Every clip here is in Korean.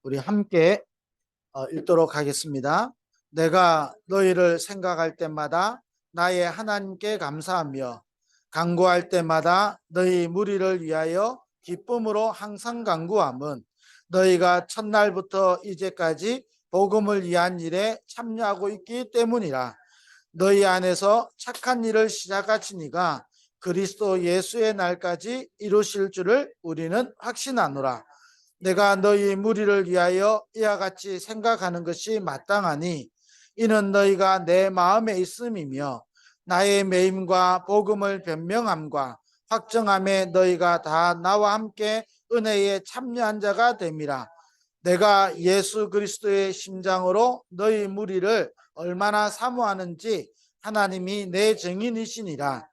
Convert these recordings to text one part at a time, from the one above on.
우리 함께 읽도록 하겠습니다. 내가 너희를 생각할 때마다 나의 하나님께 감사하며 간구할 때마다 너희 무리를 위하여 기쁨으로 항상 간구함은 너희가 첫날부터 이제까지 복음을 위한 일에 참여하고 있기 때문이라. 너희 안에서 착한 일을 시작하시니가 그리스도 예수의 날까지 이루실 줄을 우리는 확신하노라. 내가 너희 무리를 위하여 이와 같이 생각하는 것이 마땅하니 이는 너희가 내 마음에 있음이며 나의 매임과 복음을 변명함과 확정함에 너희가 다 나와 함께 은혜에 참여한 자가 됨이라. 내가 예수 그리스도의 심장으로 너희 무리를 얼마나 사모하는지 하나님이 내 증인이시니라.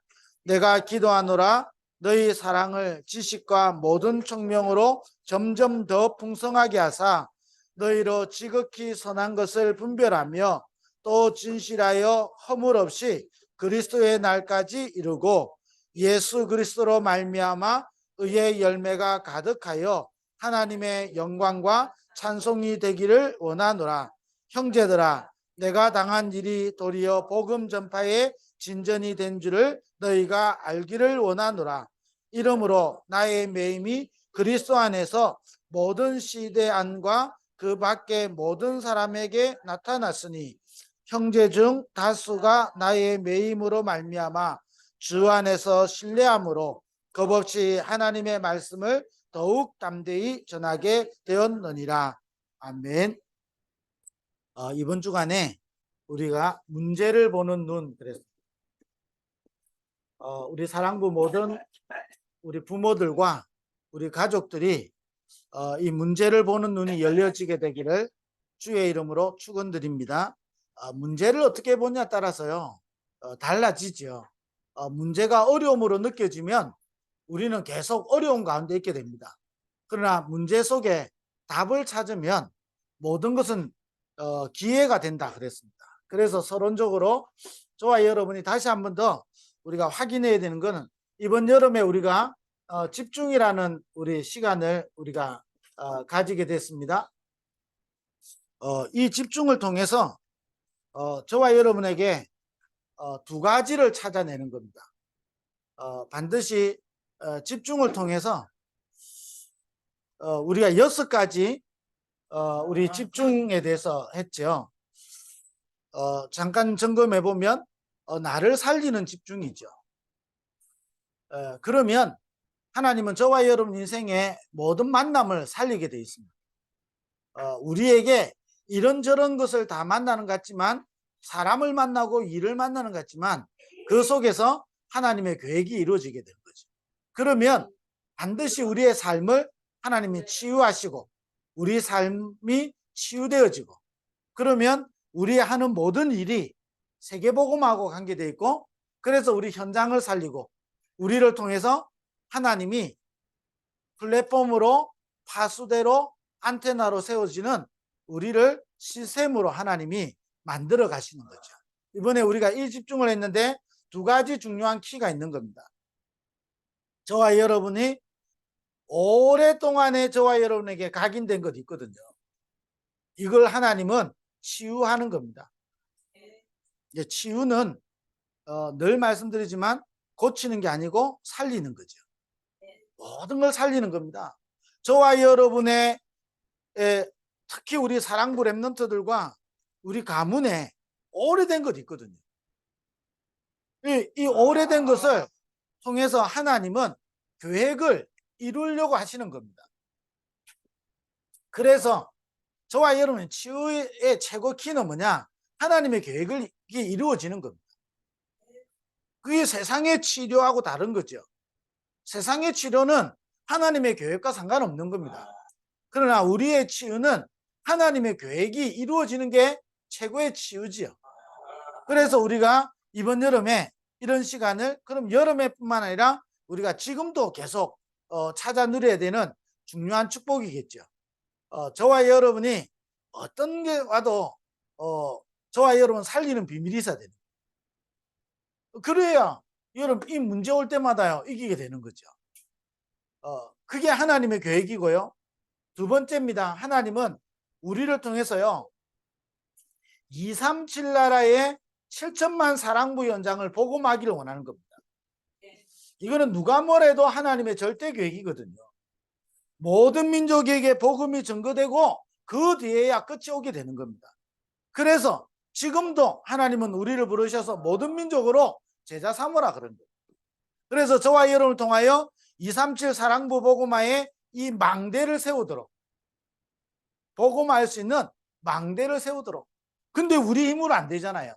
내가 기도하노라. 너희 사랑을 지식과 모든 총명으로 점점 더 풍성하게 하사 너희로 지극히 선한 것을 분별하며 또 진실하여 허물 없이 그리스도의 날까지 이루고 예수 그리스도로 말미암아 의의 열매가 가득하여 하나님의 영광과 찬송이 되기를 원하노라. 형제들아, 내가 당한 일이 도리어 복음 전파의 진전이 된 줄을 너희가 알기를 원하노라. 이러므로 나의 매임이 그리스도 안에서 모든 시대 안과 그 밖의 모든 사람에게 나타났으니 형제 중 다수가 나의 매임으로 말미암아 주 안에서 신뢰함으로 겁없이 하나님의 말씀을 더욱 담대히 전하게 되었느니라. 아멘. 이번 주간에 우리가 문제를 보는 눈 그랬습니다. 우리 사랑부 모든 우리 부모들과 우리 가족들이 이 문제를 보는 눈이 열려지게 되기를 주의 이름으로 축원드립니다. 문제를 어떻게 보냐에 따라서요 달라지죠. 문제가 어려움으로 느껴지면 우리는 계속 어려운 가운데 있게 됩니다. 그러나 문제 속에 답을 찾으면 모든 것은 기회가 된다 그랬습니다. 그래서 서론적으로 저와 여러분이 다시 한 번 더 우리가 확인해야 되는 것은 이번 여름에 우리가 집중이라는 우리 시간을 우리가 가지게 됐습니다. 이 집중을 통해서 저와 여러분에게 두 가지를 찾아내는 겁니다. 반드시 집중을 통해서 우리가 6가지 우리 집중에 대해서 했죠. 잠깐 점검해 보면 나를 살리는 집중이죠. 그러면 하나님은 저와 여러분 인생의 모든 만남을 살리게 되어 있습니다. 우리에게 이런저런 것을 다 만나는 것 같지만 사람을 만나고 일을 만나는 것 같지만 그 속에서 하나님의 계획이 이루어지게 되는 거죠. 그러면 반드시 우리의 삶을 하나님이 치유하시고 우리 삶이 치유되어지고 그러면 우리 하는 모든 일이 세계복음하고 관계되어 있고 그래서 우리 현장을 살리고 우리를 통해서 하나님이 플랫폼으로 파수대로 안테나로 세워지는 우리를 시스템으로 하나님이 만들어 가시는 거죠. 이번에 우리가 이 집중을 했는데 두 가지 중요한 키가 있는 겁니다. 저와 여러분이 오랫동안에 저와 여러분에게 각인된 것이 있거든요. 이걸 하나님은 치유하는 겁니다. 치유는 늘 말씀드리지만 고치는 게 아니고 살리는 거죠. 모든 걸 살리는 겁니다. 저와 여러분의 특히 우리 사랑부 랩런트들과 우리 가문에 오래된 것 있거든요. 이 오래된 것을 통해서 하나님은 계획을 이루려고 하시는 겁니다. 그래서 저와 여러분의 치유의 최고 키는 뭐냐? 하나님의 계획을 이게 이루어지는 겁니다. 그게 세상의 치료하고 다른 거죠. 세상의 치료는 하나님의 계획과 상관없는 겁니다. 그러나 우리의 치유는 하나님의 계획이 이루어지는 게 최고의 치유지요. 그래서 우리가 이번 여름에 이런 시간을 그럼 여름에뿐만 아니라 우리가 지금도 계속 찾아 누려야 되는 중요한 축복이겠죠. 저와 여러분이 어떤 게 와도 저와 여러분 살리는 비밀이 있어야 됩니다. 그래야 여러분 이 문제 올 때마다요 이기게 되는 거죠. 그게 하나님의 계획이고요. 두 번째입니다. 하나님은 우리를 통해서요 237 나라의 7천만 사랑부 연장을 복음하기를 원하는 겁니다. 이거는 누가 뭐래도 하나님의 절대 계획이거든요. 모든 민족에게 복음이 전거되고 그 뒤에야 끝이 오게 되는 겁니다. 그래서 지금도 하나님은 우리를 부르셔서 모든 민족으로 제자 삼으라 그런 거예요. 그래서 저와 여러분을 통하여 237 사랑부 복음화에 이 망대를 세우도록, 복음화할 수 있는 망대를 세우도록. 근데 우리 힘으로 안 되잖아요.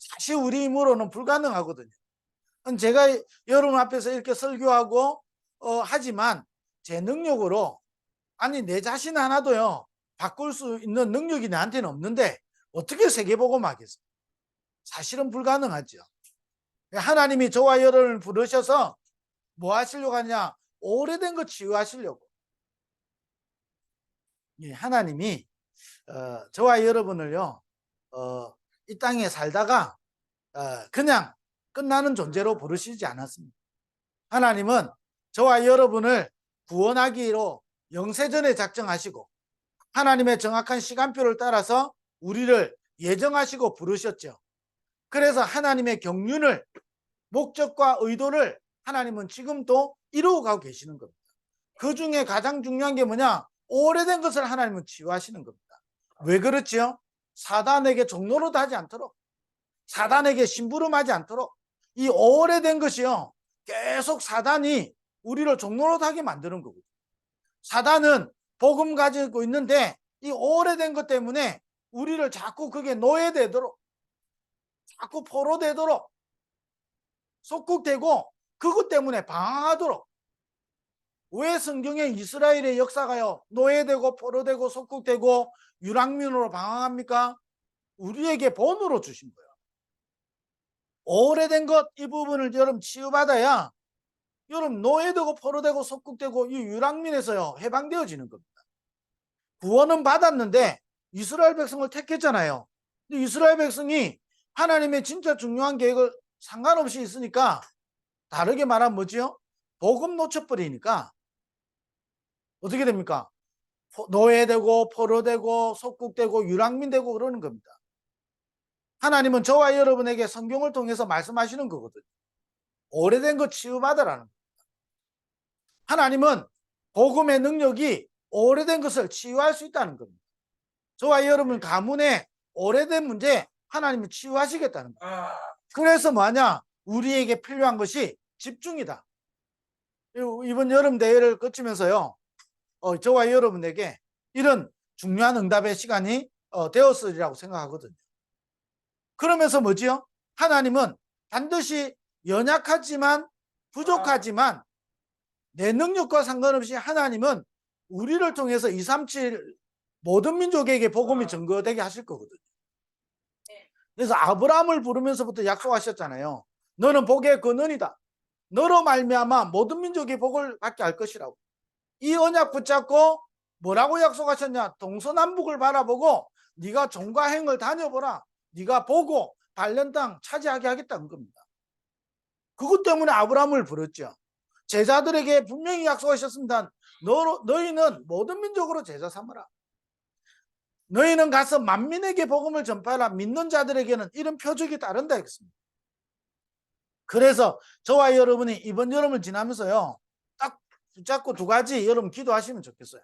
사실 우리 힘으로는 불가능하거든요. 제가 여러분 앞에서 이렇게 설교하고 하지만 제 능력으로, 아니 내 자신 하나도요 바꿀 수 있는 능력이 나한테는 없는데 어떻게 세계복음하겠어요? 사실은 불가능하죠. 하나님이 저와 여러분을 부르셔서 뭐 하시려고 하냐? 오래된 거 치유하시려고. 하나님이 저와 여러분을요 이 땅에 살다가 그냥 끝나는 존재로 부르시지 않았습니다. 하나님은 저와 여러분을 구원하기로 영세전에 작정하시고 하나님의 정확한 시간표를 따라서 우리를 예정하시고 부르셨죠. 그래서 하나님의 경륜을, 목적과 의도를 하나님은 지금도 이루어가고 계시는 겁니다. 그 중에 가장 중요한 게 뭐냐? 오래된 것을 하나님은 치유하시는 겁니다. 왜 그렇지요? 사단에게 종노릇 하지 않도록, 사단에게 심부름하지 않도록. 이 오래된 것이요 계속 사단이 우리를 종노릇하게 만드는 거거든요. 사단은 복음 가지고 있는데 이 오래된 것 때문에 우리를 자꾸 그게 노예되도록, 자꾸 포로되도록, 속국되고 그것 때문에 방황하도록. 왜 성경에 이스라엘의 역사가요 노예되고 포로되고 속국되고 유랑민으로 방황합니까? 우리에게 본으로 주신 거예요. 오래된 것 이 부분을 여러분 치유받아야 여러분 노예되고 포로되고 속국되고 이 유랑민에서요 해방되어지는 겁니다. 구원은 받았는데 이스라엘 백성을 택했잖아요. 근데 이스라엘 백성이 하나님의 진짜 중요한 계획을 상관없이 있으니까, 다르게 말하면 뭐지요? 복음 놓쳐버리니까 어떻게 됩니까? 노예되고 포로되고 속국되고 유랑민되고 그러는 겁니다. 하나님은 저와 여러분에게 성경을 통해서 말씀하시는 거거든요. 오래된 거 치유받으라는 겁니다. 하나님은 복음의 능력이 오래된 것을 치유할 수 있다는 겁니다. 저와 여러분 가문의 오래된 문제 하나님은 치유하시겠다는 거예요. 그래서 뭐하냐? 우리에게 필요한 것이 집중이다. 이번 여름 대회를 거치면서요 저와 여러분에게 이런 중요한 응답의 시간이 되었으리라고 생각하거든요. 그러면서 뭐지요? 하나님은 반드시 연약하지만 부족하지만 내 능력과 상관없이 하나님은 우리를 통해서 237 모든 민족에게 복음이 전거되게 하실 거거든요. 그래서 아브라함을 부르면서부터 약속하셨잖아요. 너는 복의 근원이다. 너로 말미암아 모든 민족이 복을 받게 할 것이라고. 이 언약 붙잡고 뭐라고 약속하셨냐? 동서남북을 바라보고 네가 종과 행을 다녀보라. 네가 보고 발른 땅 차지하게 하겠다는 겁니다. 그것 때문에 아브라함을 부르죠. 제자들에게 분명히 약속하셨습니다. 너희는 모든 민족으로 제자 삼으라. 너희는 가서 만민에게 복음을 전파하라. 믿는 자들에게는 이런 표적이 따른다 했습니다. 그래서 저와 여러분이 이번 여름을 지나면서요 딱 붙잡고 두 가지 여러분 기도하시면 좋겠어요.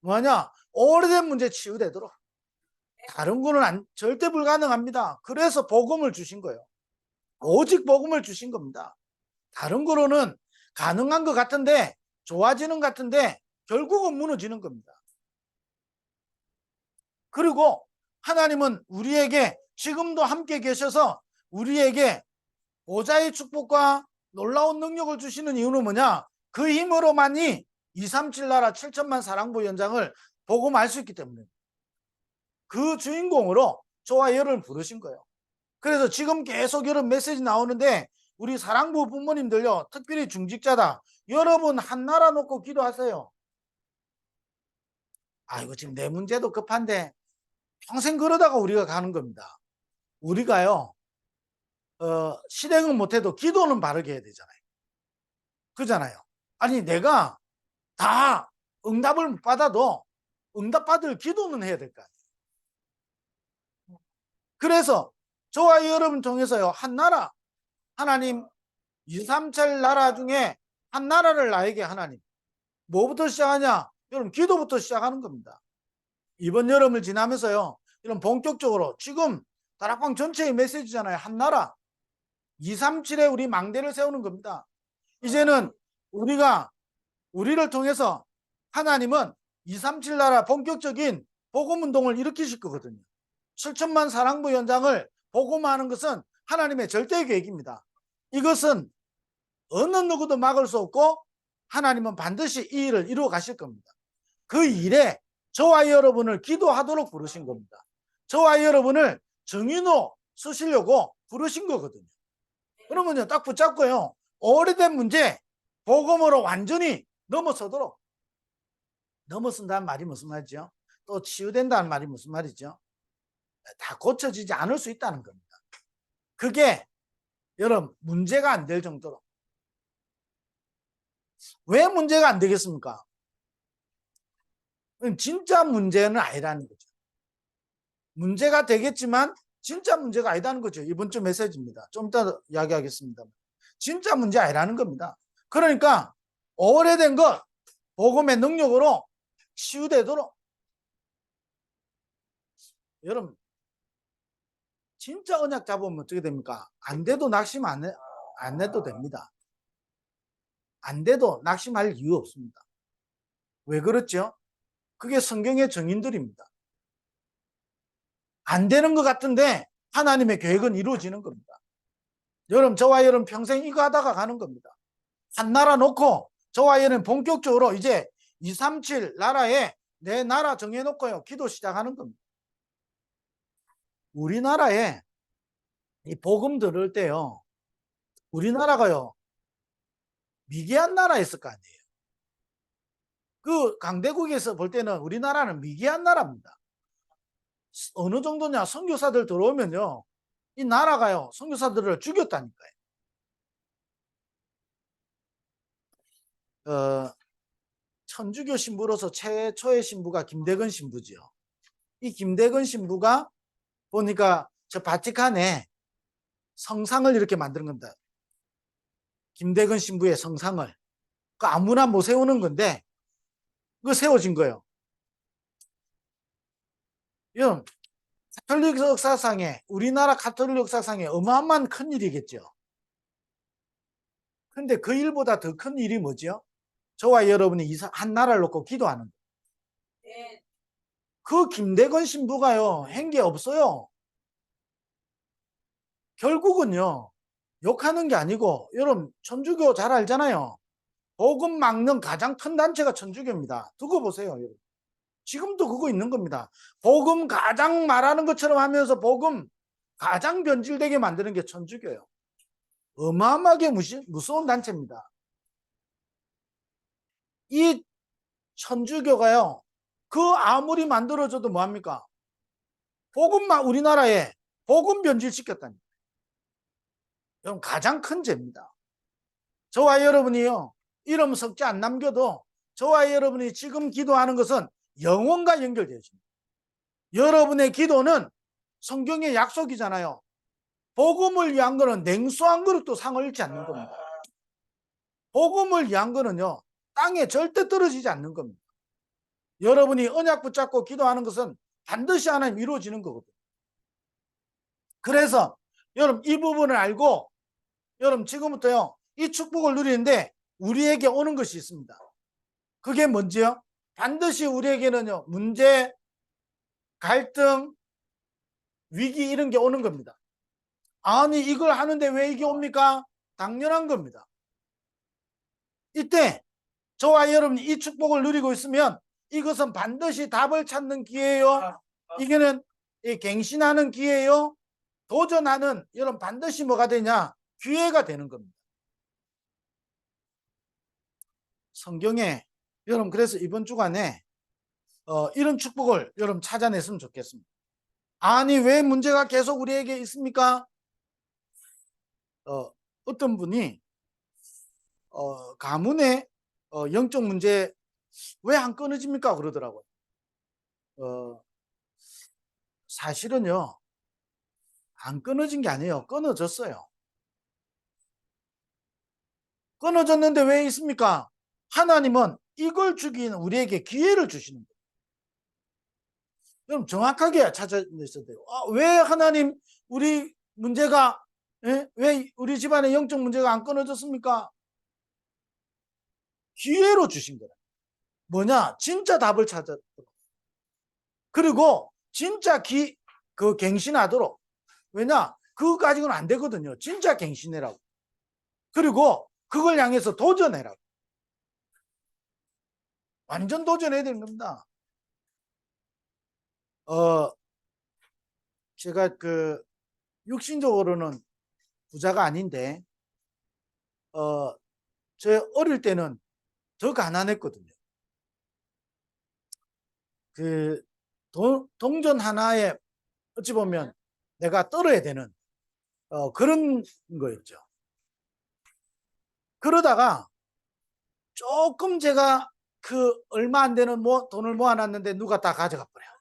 뭐냐? 오래된 문제 치유되도록. 다른 거는 절대 불가능합니다. 그래서 복음을 주신 거예요. 오직 복음을 주신 겁니다. 다른 거로는 가능한 것 같은데, 좋아지는 것 같은데 결국은 무너지는 겁니다. 그리고 하나님은 우리에게 지금도 함께 계셔서 우리에게 보좌의 축복과 놀라운 능력을 주시는 이유는 뭐냐? 그 힘으로만이 237 나라 7천만 사랑부 연장을 복음할 수 있기 때문에 그 주인공으로 저와 여러분을 부르신 거예요. 그래서 지금 계속 여러분 메시지 나오는데 우리 사랑부 부모님들요 특별히 중직자다, 여러분 한 나라 놓고 기도하세요. 아이고 지금 내 문제도 급한데, 평생 그러다가 우리가 가는 겁니다. 우리가요 실행은 못해도 기도는 바르게 해야 되잖아요. 그잖아요. 아니 내가 다 응답을 못 받아도 응답받을 기도는 해야 될 거 아니에요. 그래서 저와 여러분 통해서요, 한 나라, 하나님 2, 3찰 나라 중에 한 나라를 나에게 하나님, 뭐부터 시작하냐? 여러분, 기도부터 시작하는 겁니다. 이번 여름을 지나면서요, 이런 본격적으로 지금 다락방 전체의 메시지잖아요. 한 나라 2, 3, 7에 우리 망대를 세우는 겁니다. 이제는 우리를 통해서 하나님은 2, 3, 7 나라 본격적인 복음 운동을 일으키실 거거든요. 7천만 사랑부 현장을 복음화하는 것은 하나님의 절대 계획입니다. 이것은 어느 누구도 막을 수 없고 하나님은 반드시 이 일을 이루어 가실 겁니다. 그 일에 저와 여러분을 기도하도록 부르신 겁니다. 저와 여러분을 증인으로 쓰시려고 부르신 거거든요. 그러면요, 딱 붙잡고요, 오래된 문제 복음으로 완전히 넘어선다는 말이 무슨 말이죠? 또 치유된다는 말이 무슨 말이죠? 다 고쳐지지 않을 수 있다는 겁니다. 그게 여러분 문제가 안 될 정도로. 왜 문제가 안 되겠습니까? 진짜 문제는 아니라는 거죠. 문제가 되겠지만 진짜 문제가 아니다는 거죠. 이번 주 메시지입니다. 좀 이따 이야기하겠습니다. 진짜 문제 아니라는 겁니다. 그러니까 오래된 것 복음의 능력으로 치유되도록. 여러분 진짜 언약 잡으면 어떻게 됩니까? 안 돼도 낙심 안 해도 됩니다. 안 돼도 낙심할 이유 없습니다. 왜 그렇죠? 그게 성경의 증인들입니다. 안 되는 것 같은데 하나님의 계획은 이루어지는 겁니다. 여러분, 저와 여러분 평생 이거 하다가 가는 겁니다. 한 나라 놓고 저와 여러분 본격적으로 이제 2, 3, 7 나라에 내 나라 정해놓고요, 기도 시작하는 겁니다. 우리나라에 이 복음 들을 때요, 우리나라가요 미개한 나라였을 거 아니에요. 그 강대국에서 볼 때는 우리나라는 미개한 나라입니다. 어느 정도냐, 선교사들 들어오면요, 이 나라가요 선교사들을 죽였다니까요. 천주교 신부로서 최초의 신부가 김대건 신부지요. 이 김대건 신부가 보니까 저 바티칸에 성상을 이렇게 만드는 겁니다. 김대건 신부의 성상을. 그 아무나 못 세우는 건데 그거 세워진 거예요. 이건 가톨릭 역사상에, 우리나라 가톨릭 역사상에 어마어마한 큰 일이겠죠. 근데 그 일보다 더 큰 일이 뭐죠? 저와 여러분이 한 나라를 놓고 기도하는 거예요. 그 김대건 신부가요 한 게 없어요. 결국은요, 욕하는 게 아니고, 여러분 천주교 잘 알잖아요. 복음 막는 가장 큰 단체가 천주교입니다. 두고 보세요. 여러분. 지금도 그거 있는 겁니다. 복음 가장 말하는 것처럼 하면서 복음 가장 변질되게 만드는 게 천주교예요. 어마어마하게 무서운 단체입니다. 이 천주교가요, 그 아무리 만들어줘도 뭐합니까? 복음만 우리나라에 복음 변질시켰다니. 여러분 가장 큰 죄입니다. 저와 여러분이요, 이름 석자 안 남겨도 저와 여러분이 지금 기도하는 것은 영혼과 연결되어 있습니다. 여러분의 기도는 성경의 약속이잖아요. 복음을 위한 거는 냉수한 그릇도 상을 잃지 않는 겁니다. 복음을 위한 거는요, 땅에 절대 떨어지지 않는 겁니다. 여러분이 언약 붙잡고 기도하는 것은 반드시 하나님 이루어지는 거거든요. 그래서 여러분 이 부분을 알고 여러분 지금부터요 이 축복을 누리는데 우리에게 오는 것이 있습니다. 그게 뭔지요? 반드시 우리에게는요 문제, 갈등, 위기 이런 게 오는 겁니다. 아니 이걸 하는데 왜 이게 옵니까? 당연한 겁니다. 이때 저와 여러분이 이 축복을 누리고 있으면 이것은 반드시 답을 찾는 기회예요. 이거는 갱신하는 기회예요. 도전하는, 여러분 반드시 뭐가 되냐? 기회가 되는 겁니다. 성경에 여러분 그래서 이번 주간에 이런 축복을 여러분 찾아냈으면 좋겠습니다. 아니 왜 문제가 계속 우리에게 있습니까? 어떤 분이 가문의 영적 문제 왜 안 끊어집니까? 그러더라고요. 사실은요, 안 끊어진 게 아니에요. 끊어졌어요. 끊어졌는데 왜 있습니까? 하나님은 이걸 주기 위해 우리에게 기회를 주시는 거예요. 그럼 정확하게 찾아내셔야 돼요. 왜 하나님 우리 문제가, 왜 우리 집안의 영적 문제가 안 끊어졌습니까? 기회로 주신 거예요. 뭐냐? 진짜 답을 찾았도록. 그리고 진짜 갱신하도록. 왜냐? 그거 가지고는 안 되거든요. 진짜 갱신해라고. 그리고 그걸 향해서 도전해라고. 완전 도전해야 되는 겁니다. 제가 육신적으로는 부자가 아닌데, 저 어릴 때는 더 가난했거든요. 동전 하나에 어찌 보면 내가 떨어야 되는 그런 거였죠. 그러다가 조금 제가 얼마 안 되는 돈을 모아놨는데 누가 다 가져가 버려요.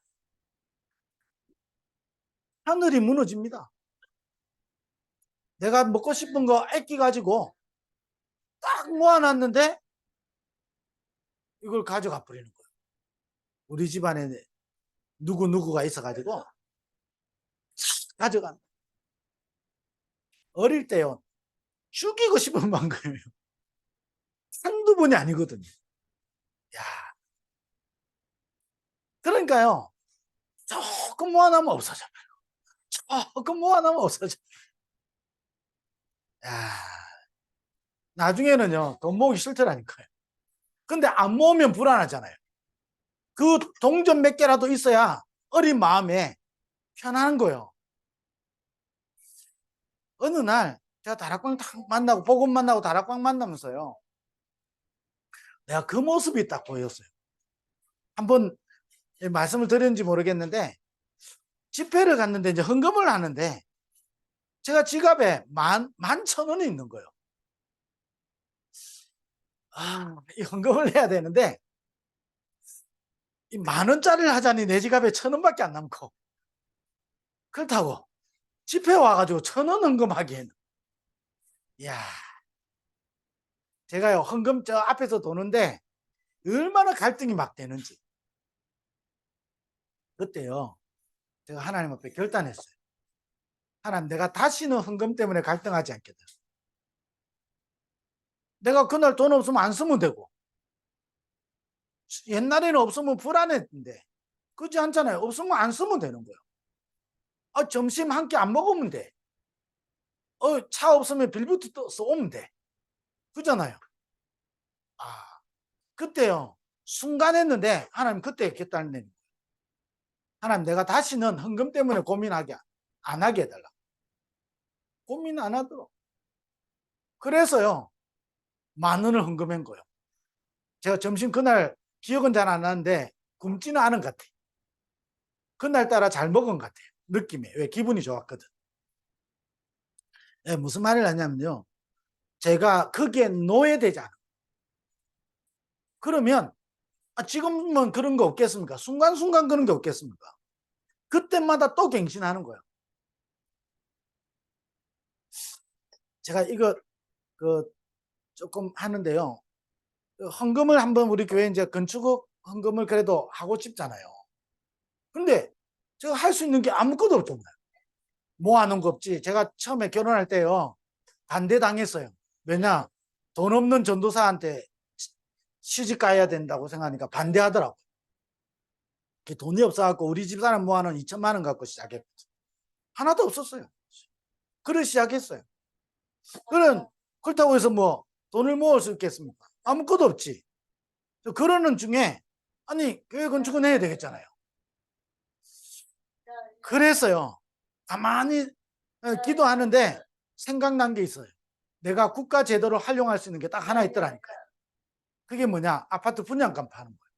하늘이 무너집니다. 내가 먹고 싶은 거 아껴가지고 딱 모아놨는데 이걸 가져가 버리는 거예요. 우리 집안에 누구가 있어가지고 가져간. 어릴 때요, 죽이고 싶은 만큼이에요. 한두 번이 아니거든요. 야, 그러니까요, 조금 모아놓으면 없어져. 조금 모아놓으면 없어져. 야, 나중에는요, 돈 모으기 싫더라니까요. 근데 안 모으면 불안하잖아요. 그 동전 몇 개라도 있어야 어린 마음에 편안한 거예요. 어느 날 제가 다락방 딱 만나고 복음 만나고 다락방 만나면서요, 내가 그 모습이 딱 보였어요. 한번 말씀을 드렸는지 모르겠는데, 집회를 갔는데 이제 헌금을 하는데 제가 지갑에 11,000원이 있는 거예요. 이 헌금을 해야 되는데 이 10,000원짜리를 하자니 내 지갑에 1,000원밖에 안 남고, 그렇다고 집회 와가지고 1,000원 헌금하기에는, 이야, 제가요 헌금 저 앞에서 도는데 얼마나 갈등이 막 되는지. 그때요 제가 하나님 앞에 결단했어요. 하나님, 내가 다시는 헌금 때문에 갈등하지 않겠다. 내가 그날 돈 없으면 안 쓰면 되고, 옛날에는 없으면 불안했는데 그렇지 않잖아요. 없으면 안 쓰면 되는 거예요. 점심 한 끼 안 먹으면 돼. 차 없으면 빌부터 떠서 오면 돼. 그잖아요. 그때요 순간 했는데 하나님 그때 결단을. 하나님, 내가 다시는 헌금 때문에 고민하게 안 하게 해달라. 고민 안 하도록. 그래서요 10,000원을 헌금한 거예요. 제가 점심 그날 기억은 잘 안 나는데 굶지는 않은 것 같아요. 그날따라 잘 먹은 것 같아요. 느낌에. 왜? 기분이 좋았거든. 무슨 말을 하냐면요, 제가 거기에 노예되지 않아. 그러면 지금은 그런 거 없겠습니까? 순간순간 그런 게 없겠습니까? 그때마다 또 갱신하는 거예요. 제가 이거 조금 하는데요, 헌금을 한번 우리 교회 이제 건축 헌금을 그래도 하고 싶잖아요. 근데 제가 할 수 있는 게 아무것도 없잖아요. 모아놓은 거 없지. 제가 처음에 결혼할 때요 반대당했어요. 왜냐? 돈 없는 전도사한테 시집 가야 된다고 생각하니까 반대하더라고. 돈이 없어갖고 우리 집사람 모아놓은 2천만 원 갖고 시작했거든. 하나도 없었어요. 그래 시작했어요. 그렇다고 해서 뭐 돈을 모을 수 있겠습니까? 아무것도 없지. 그러는 중에 아니 교회 건축은 해야 되겠잖아요. 그래서요 가만히 기도하는데 생각난 게 있어요. 내가 국가 제도를 활용할 수 있는 게 딱 하나 있더라니까요. 그게 뭐냐? 아파트 분양권 파는 거예요.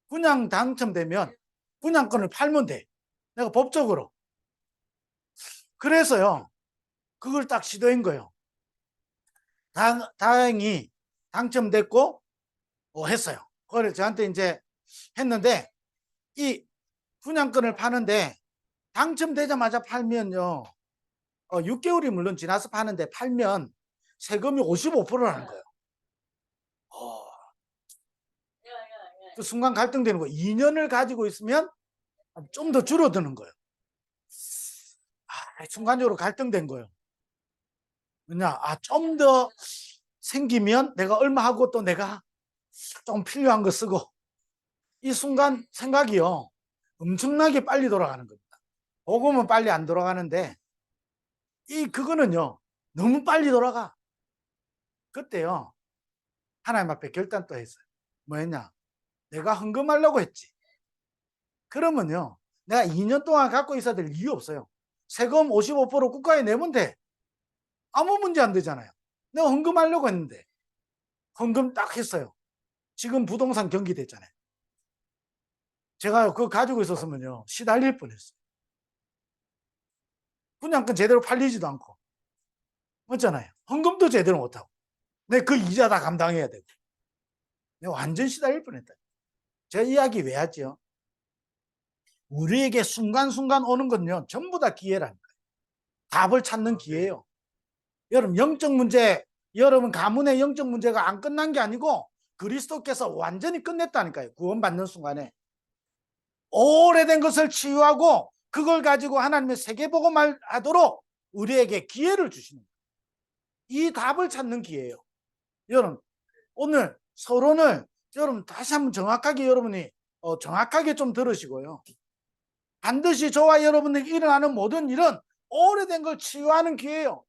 분양 당첨되면 분양권을 팔면 돼. 내가 법적으로. 그래서요 그걸 딱 시도한 거예요. 다행히 당첨됐고 했어요. 그걸 저한테 이제 했는데 이 분양권을 파는데 당첨되자마자 팔면요. 6개월이 물론 지나서 파는데 팔면 세금이 55%라는 거예요. 그 순간 갈등되는 거예요. 2년을 가지고 있으면 좀 더 줄어드는 거예요. 순간적으로 갈등된 거예요. 왜냐? 좀 더 생기면 내가 얼마 하고 또 내가 좀 필요한 거 쓰고, 이 순간 생각이요. 엄청나게 빨리 돌아가는 겁니다. 복음은 빨리 안 돌아가는데 그거는요. 너무 빨리 돌아가. 그때요. 하나님 앞에 결단 또 했어요. 뭐였냐? 내가 헌금하려고 했지. 그러면요. 내가 2년 동안 갖고 있어야 될 이유 없어요. 세금 55% 국가에 내면 돼. 아무 문제 안 되잖아요. 내가 헌금하려고 했는데 헌금 딱 했어요. 지금 부동산 경기 됐잖아요. 제가 그거 가지고 있었으면요. 시달릴 뻔했어요. 분양권 제대로 팔리지도 않고. 맞잖아요. 헌금도 제대로 못하고. 내가 그 이자 다 감당해야 되고. 내가 완전 시달릴 뻔했다. 제가 이야기 왜 하죠? 우리에게 순간순간 오는 건요. 전부 다 기회라니까요. 답을 찾는 기회예요. 여러분 영적 문제, 여러분 가문의 영적 문제가 안 끝난 게 아니고 그리스도께서 완전히 끝냈다니까요. 구원받는 순간에. 오래된 것을 치유하고 그걸 가지고 하나님의 세계복음을 하도록 우리에게 기회를 주시는 거예요. 이 답을 찾는 기회예요. 여러분 오늘 서론을 여러분 다시 한번 정확하게 여러분이 정확하게 좀 들으시고요. 반드시 저와 여러분에게 일어나는 모든 일은 오래된 걸 치유하는 기회예요.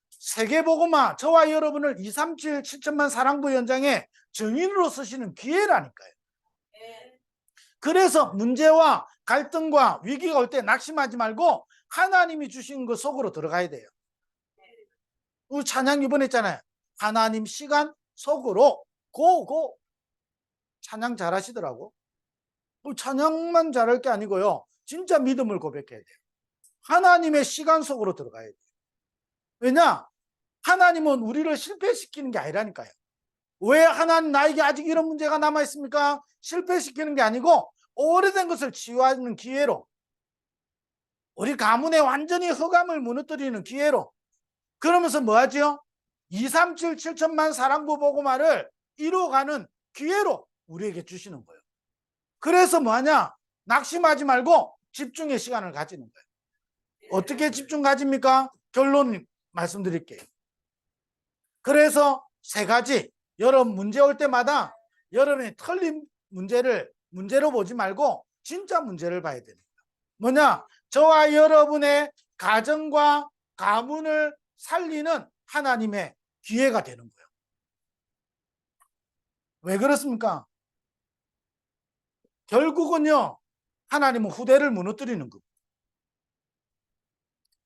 세계복음화 저와 여러분을 237 7천만 사랑부 현장의 증인으로 쓰시는 기회라니까요. 그래서 문제와 갈등과 위기가 올 때 낙심하지 말고 하나님이 주신 것 속으로 들어가야 돼요. 우리 찬양 이번에 했잖아요. 하나님 시간 속으로 고고. 찬양 잘하시더라고. 찬양만 잘할 게 아니고요. 진짜 믿음을 고백해야 돼요. 하나님의 시간 속으로 들어가야 돼요. 왜냐? 하나님은 우리를 실패시키는 게 아니라니까요. 왜 하나님 나에게 아직 이런 문제가 남아있습니까? 실패시키는 게 아니고 오래된 것을 치유하는 기회로, 우리 가문의 완전히 허감을 무너뜨리는 기회로, 그러면서 뭐하죠? 237 7천만 사랑부 복음화를 이루어가는 기회로 우리에게 주시는 거예요. 그래서 뭐하냐? 낙심하지 말고 집중의 시간을 가지는 거예요. 어떻게 집중 가집니까? 결론 말씀드릴게요. 그래서 세 가지, 여러분 문제 올 때마다 여러분이 틀린 문제로 보지 말고 진짜 문제를 봐야 됩니다. 뭐냐? 저와 여러분의 가정과 가문을 살리는 하나님의 기회가 되는 거예요. 왜 그렇습니까? 결국은요, 하나님은 후대를 무너뜨리는 겁니다.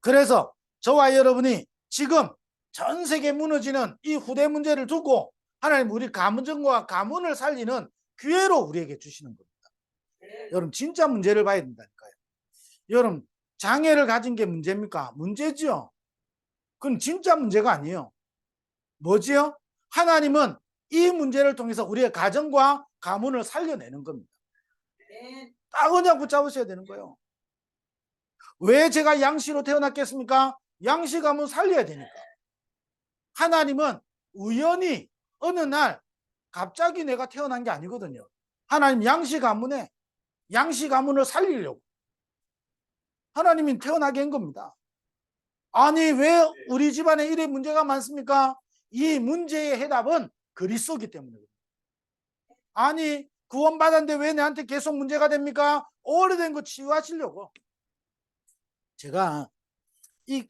그래서 저와 여러분이 지금 전 세계 무너지는 이 후대 문제를 두고 하나님 우리 가문과 가문을 살리는 기회로 우리에게 주시는 겁니다. 여러분 진짜 문제를 봐야 된다니까요. 여러분 장애를 가진 게 문제입니까? 문제죠. 그건 진짜 문제가 아니에요. 뭐지요? 하나님은 이 문제를 통해서 우리의 가정과 가문을 살려내는 겁니다. 딱 그냥 붙잡으셔야 되는 거예요. 왜 제가 양시로 태어났겠습니까? 양시 가문 살려야 되니까. 하나님은 우연히 어느 날 갑자기 내가 태어난 게 아니거든요. 하나님 양시 가문에 양시 가문을 살리려고 하나님이 태어나게 한 겁니다. 아니 왜 우리 집안에 이래 문제가 많습니까? 이 문제의 해답은 그리스도이기 때문에. 아니 구원받았는데 왜 내한테 계속 문제가 됩니까? 오래된 거 치유하시려고. 제가 이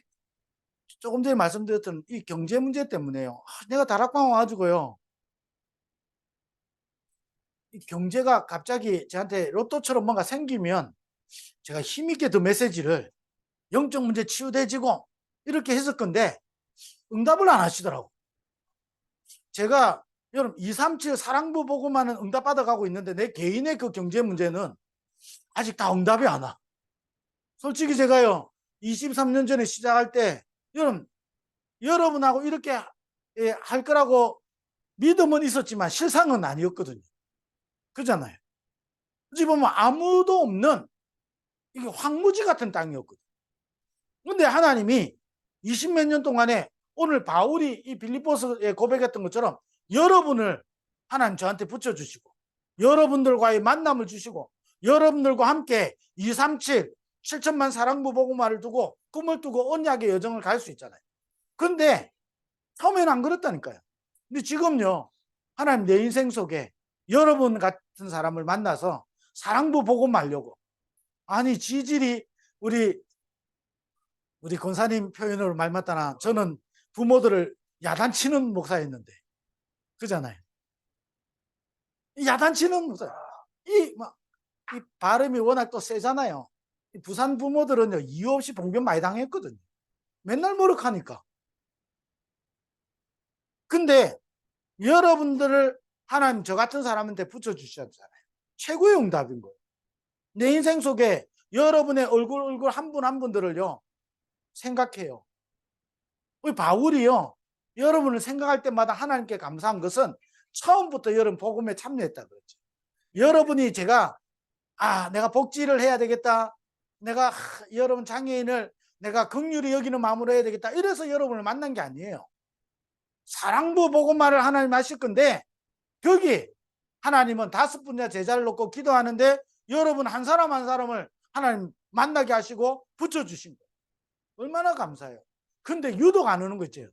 조금 전에 말씀드렸던 이 경제 문제 때문에요. 내가 다락방 와가지고요. 이 경제가 갑자기 저한테 로또처럼 뭔가 생기면 제가 힘있게 더 메시지를 영적 문제 치유돼지고 이렇게 했을 건데 응답을 안 하시더라고. 제가 여러분 237 사랑부 보고만은 응답 받아가고 있는데 내 개인의 그 경제 문제는 아직 다 응답이 안 와. 솔직히 제가요 23년 전에 시작할 때 여러분하고 이렇게 할 거라고 믿음은 있었지만 실상은 아니었거든요. 그잖아요. 어찌 보면 아무도 없는 이게 황무지 같은 땅이었거든. 근데 하나님이 20몇 년 동안에 오늘 바울이 이 빌립보서에 고백했던 것처럼 여러분을 하나님 저한테 붙여주시고 여러분들과의 만남을 주시고 여러분들과 함께 237 7천만 사랑부 복음화를 두고 꿈을 두고 언약의 여정을 갈 수 있잖아요. 근데 처음에는 안 그랬다니까요. 근데 지금요, 하나님 내 인생 속에 여러분 같은 사람을 만나서 사랑부 복음하려고, 아니 지질이 우리 권사님 표현으로 말 맞다나 저는 부모들을 야단치는 목사였는데, 그잖아요. 야단치는 목사. 이 발음이 워낙 또 세잖아요. 부산 부모들은요, 이유 없이 봉변 많이 당했거든요. 맨날 모욕하니까. 근데 여러분들을 하나님 저 같은 사람한테 붙여주셨잖아요. 최고의 응답인 거예요. 내 인생 속에 여러분의 얼굴 한 분 한 분들을요, 생각해요. 우리 바울이요, 여러분을 생각할 때마다 하나님께 감사한 것은 처음부터 여러분 복음에 참여했다 그랬죠. 여러분이 제가 내가 복지를 해야 되겠다, 내가 여러분 장애인을 내가 긍휼히 여기는 마음으로 해야 되겠다, 이래서 여러분을 만난 게 아니에요. 사랑부 복음화를 하나님 하실 건데, 거기 하나님은 5분야 제자를 놓고 기도하는데 여러분 한 사람 한 사람을 하나님 만나게 하시고 붙여주신 거예요. 얼마나 감사해요. 근데 유독 안 오는 거 있죠.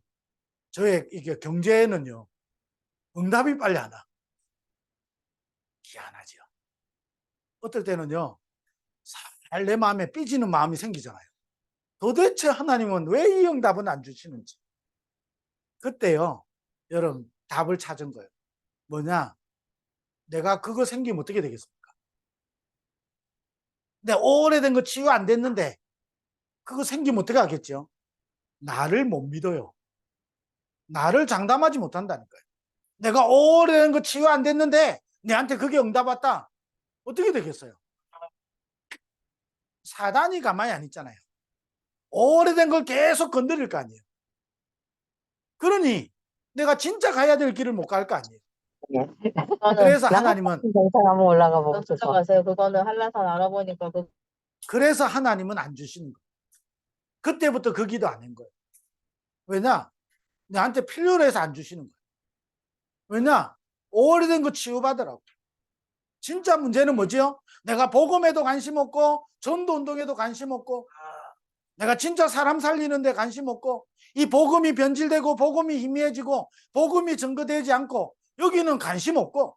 저의 이게 경제에는요, 응답이 빨리 안 와. 희한하죠. 어떨 때는요, 잘 내 마음에 삐지는 마음이 생기잖아요. 도대체 하나님은 왜 이 응답은 안 주시는지. 그때요, 여러분 답을 찾은 거예요. 뭐냐? 내가 그거 생기면 어떻게 되겠습니까? 근데 오래된 거 치유 안 됐는데 그거 생기면 어떻게 하겠죠? 나를 못 믿어요. 나를 장담하지 못한다니까요. 내가 오래된 거 치유 안 됐는데 내한테 그게 응답 왔다. 어떻게 되겠어요? 사단이 가만히 안 있잖아요. 오래된 걸 계속 건드릴 거 아니에요. 그러니 내가 진짜 가야 될 길을 못 갈 거 아니에요. 그래서 하나님은 영상 한번 올라가 보고 싶어. 쫓아가세요. 그거는 한라산 알아보니까 그래서 하나님은 안 주시는 거예요. 그때부터 그 기도 안 한 거예요. 왜냐? 나한테 필요로 해서 안 주시는 거예요. 왜냐? 오래된 거 치유받으라고. 진짜 문제는 뭐지요? 내가 복음에도 관심 없고 전도 운동에도 관심 없고 내가 진짜 사람 살리는 데 관심 없고 이 복음이 변질되고 복음이 희미해지고 복음이 증거되지 않고 여기는 관심 없고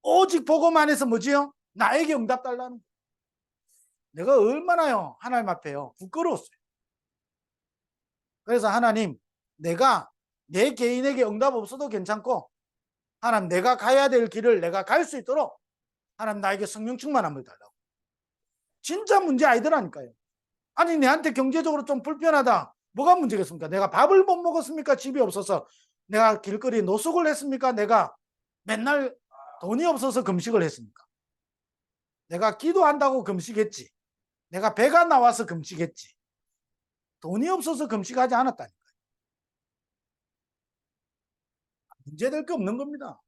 오직 복음 안에서 뭐지요? 나에게 응답 달라는 거예요. 내가 얼마나요 하나님 앞에요 부끄러웠어요. 그래서 하나님, 내가 내 개인에게 응답 없어도 괜찮고 하나님 내가 가야 될 길을 내가 갈 수 있도록 하나님 나에게 성령 충만함을 달라고. 진짜 문제 아니더라니까요. 아니 내한테 경제적으로 좀 불편하다. 뭐가 문제겠습니까? 내가 밥을 못 먹었습니까? 집이 없어서 내가 길거리 노숙을 했습니까? 내가 맨날 돈이 없어서 금식을 했습니까? 내가 기도한다고 금식했지. 내가 배가 나와서 금식했지. 돈이 없어서 금식하지 않았다니까요. 문제될 게 없는 겁니다.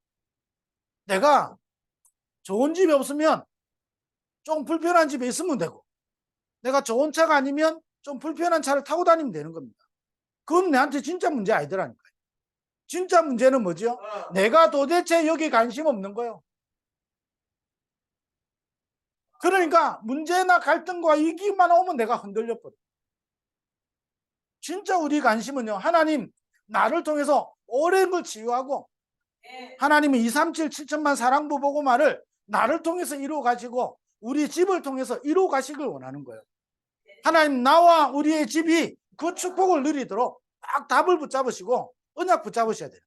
내가 좋은 집이 없으면 좀 불편한 집에 있으면 되고 내가 좋은 차가 아니면 좀 불편한 차를 타고 다니면 되는 겁니다. 그건 내한테 진짜 문제 아니더라니까요. 진짜 문제는 뭐죠? 내가 도대체 여기 관심 없는 거예요. 그러니까 문제나 갈등과 위기만 오면 내가 흔들려 버려. 진짜 우리 관심은요, 하나님 나를 통해서 오랜 걸 치유하고 하나님은 237 7천만 사랑부 복음화를 나를 통해서 이루어 가시고 우리 집을 통해서 이루어 가시길 원하는 거예요. 하나님 나와 우리의 집이 그 축복을 누리도록 딱 답을 붙잡으시고 언약 붙잡으셔야 돼요.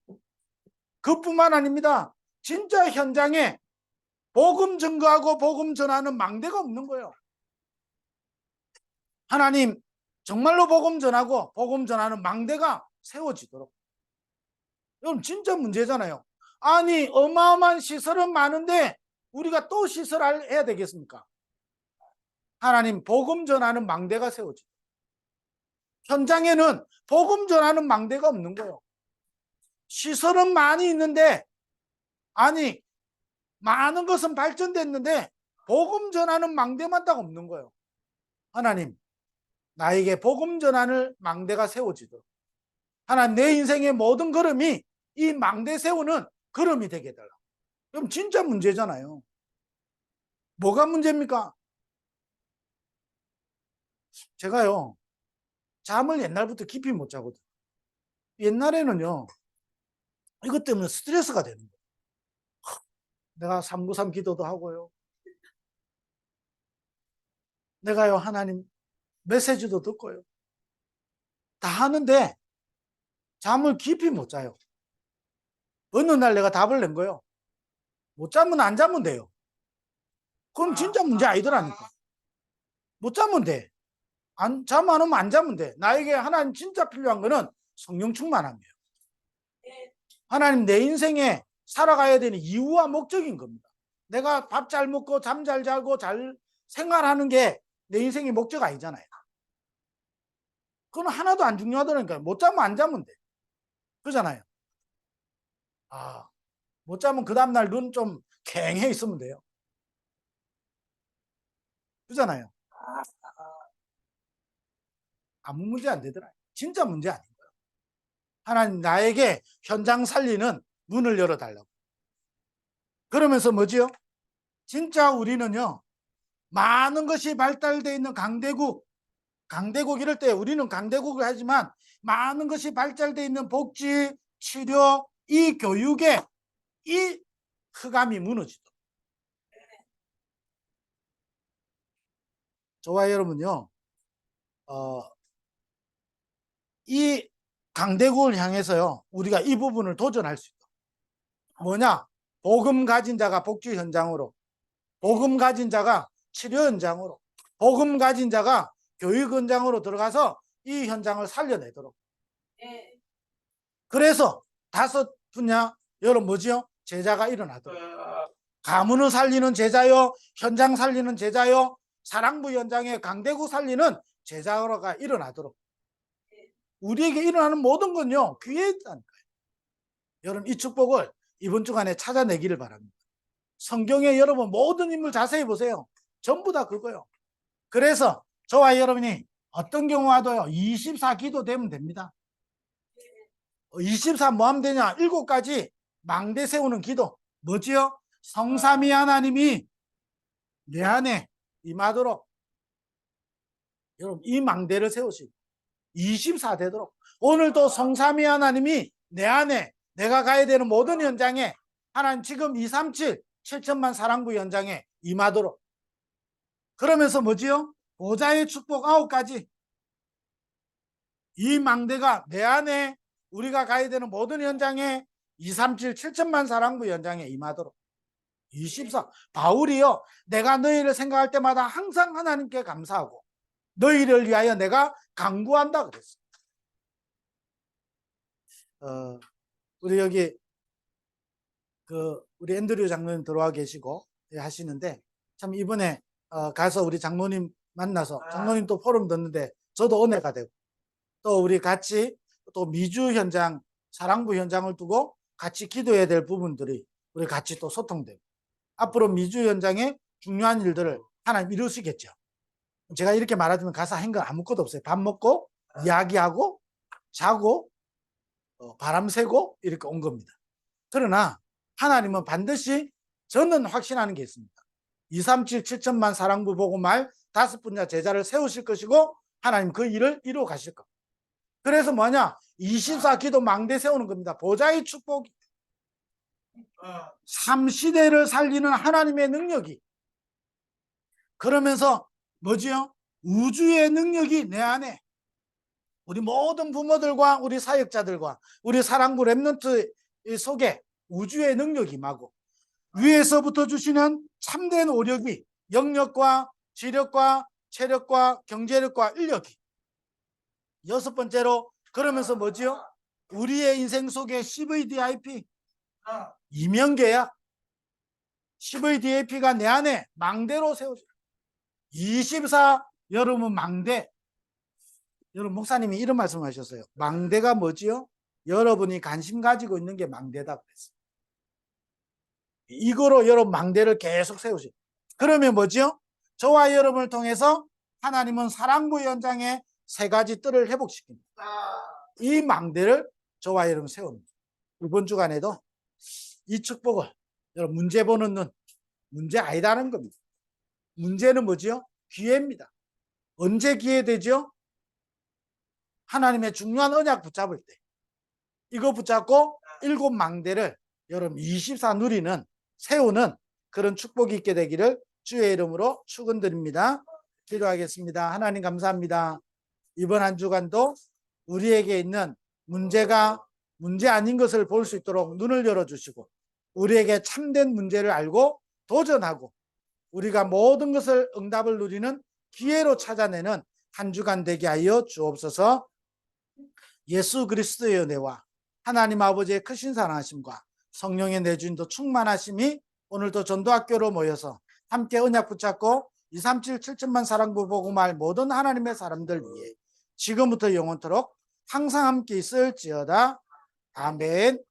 그뿐만 아닙니다. 진짜 현장에 복음 증거하고 복음 전하는 망대가 없는 거예요. 하나님 정말로 복음 전하고 복음 전하는 망대가 세워지도록. 여러분 진짜 문제잖아요. 아니 어마어마한 시설은 많은데 우리가 또 시설해야 되겠습니까? 하나님 복음 전하는 망대가 세워지도록. 현장에는 복음 전하는 망대가 없는 거예요. 시설은 많이 있는데 아니 많은 것은 발전됐는데 복음 전하는 망대만 딱 없는 거예요. 하나님, 나에게 복음 전하는 망대가 세워지도록. 하나님, 내 인생의 모든 걸음이 이 망대 세우는 걸음이 되게 해달라. 그럼 진짜 문제잖아요. 뭐가 문제입니까? 제가요, 잠을 옛날부터 깊이 못 자거든요. 옛날에는요, 이것 때문에 스트레스가 되는 거예요. 내가 393 기도도 하고요. 내가요, 하나님 메시지도 듣고요. 다 하는데 잠을 깊이 못 자요. 어느 날 내가 답을 낸 거예요. 못 자면 안 자면 돼요. 그럼 진짜 문제 아니더라니까. 못 자면 돼. 잠 안 오면 안 자면 돼. 나에게 하나님 진짜 필요한 거는 성령 충만함이에요. 하나님 내 인생에 살아가야 되는 이유와 목적인 겁니다. 내가 밥 잘 먹고 잠 잘 자고 잘 생활하는 게 내 인생의 목적 아니잖아요. 그건 하나도 안 중요하다니까요. 못 자면 안 자면 돼. 그러잖아요. 못 자면 그 다음날 눈 좀 캥해 있으면 돼요. 그러잖아요. 아무 문제 안 되더라. 진짜 문제 아닌 거예요. 하나님 나에게 현장 살리는 문을 열어달라고. 그러면서 뭐지요? 진짜 우리는요, 많은 것이 발달되어 있는 강대국 이럴 때 우리는 강대국을 하지만 많은 것이 발달되어 있는 복지, 치료, 이 교육에 이 흑암이 무너지도록. 저와 여러분요, 이 강대국을 향해서요, 우리가 이 부분을 도전할 수 있다. 뭐냐? 복음 가진 자가 복지 현장으로, 복음 가진 자가 치료 현장으로, 복음 가진 자가 교육 현장으로 들어가서 이 현장을 살려내도록. 그래서 다섯 분야, 여러분 뭐지요? 제자가 일어나도록. 가문을 살리는 제자요, 현장 살리는 제자요, 사랑부 현장에 강대국 살리는 제자가 일어나도록. 우리에게 일어나는 모든 건요, 귀에 있다니까요. 여러분 이 축복을 이번 주간에 찾아내기를 바랍니다. 성경에 여러분 모든 인물 자세히 보세요. 전부 다 그거요. 그래서 저와 여러분이 어떤 경우 와도요, 24 기도 되면 됩니다. 24 뭐 하면 되냐? 7가지 망대 세우는 기도. 뭐지요? 성삼위 하나님이 내 안에 임하도록. 여러분 이 망대를 세우시고 24 되도록. 오늘도 성삼위 하나님이 내 안에, 내가 가야 되는 모든 현장에, 하나님 지금 237 7천만 사랑부 현장에 임하도록. 그러면서 뭐지요? 보좌의 축복 9가지. 이 망대가 내 안에, 우리가 가야 되는 모든 현장에 237 7천만 사랑부 현장에 임하도록. 24. 바울이요, 내가 너희를 생각할 때마다 항상 하나님께 감사하고 너희를 위하여 내가 간구한다 그랬어요. 우리 여기 우리 앤드류 장로님 들어와 계시고 하시는데, 참 이번에 가서 우리 장로님 만나서 장로님 또 포럼 듣는데 저도 은혜가 되고, 또 우리 같이 또 미주 현장, 사랑부 현장을 두고 같이 기도해야 될 부분들이 우리 같이 또 소통되고, 앞으로 미주 현장에 중요한 일들을 하나님 이루시겠죠. 제가 이렇게 말하자면 가서 한 건 아무것도 없어요. 밥 먹고 이야기하고 자고 바람 쐬고 이렇게 온 겁니다. 그러나 하나님은 반드시, 저는 확신하는 게 있습니다. 237 7천만 사랑부 보고 말 5분야 제자를 세우실 것이고 하나님 그 일을 이루어 가실 겁니다. 그래서 뭐냐? 24 기도 망대 세우는 겁니다. 보좌의 축복이, 3시대를 살리는 하나님의 능력이, 그러면서 뭐지요? 우주의 능력이 내 안에, 우리 모든 부모들과 우리 사역자들과 우리 사랑부 랩런트 속에 우주의 능력이 임하고, 위에서부터 주시는 참된 오력이, 영력과 지력과 체력과 경제력과 인력이. 6번째로, 그러면서 뭐지요? 우리의 인생 속에 CVDIP, 이명계약, CVDIP가 내 안에 망대로 세워져. 24, 여러분 망대. 여러분 목사님이 이런 말씀하셨어요. 망대가 뭐지요? 여러분이 관심 가지고 있는 게 망대다 그랬어요. 이거로 여러분 망대를 계속 세우세요. 그러면 뭐지요? 저와 여러분을 통해서 하나님은 사랑부 연장의 세 가지 뜰을 회복시킵니다. 이 망대를 저와 여러분 세웁니다. 이번 주간에도 이 축복을 여러분 문제 보는 눈, 문제 아니다는 겁니다. 문제는 뭐지요? 기회입니다. 언제 기회되죠? 하나님의 중요한 언약 붙잡을 때. 이거 붙잡고 일곱 망대를 여러분 24 누리는 세우는 그런 축복이 있게 되기를 주의 이름으로 축원드립니다. 기도하겠습니다. 하나님 감사합니다. 이번 한 주간도 우리에게 있는 문제가 문제 아닌 것을 볼 수 있도록 눈을 열어주시고 우리에게 참된 문제를 알고 도전하고 우리가 모든 것을 응답을 누리는 기회로 찾아내는 한 주간 되게 하여 주옵소서. 예수 그리스도의 은혜와 하나님 아버지의 크신 사랑하심과 성령의 내주인도 충만하심이 오늘도 전도학교로 모여서 함께 언약 붙잡고 237 7천만 사랑부 복음할 모든 하나님의 사람들 위해 지금부터 영원토록 항상 함께 있을지어다. 아멘.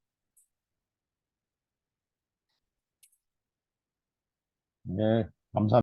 네, 감사합니다.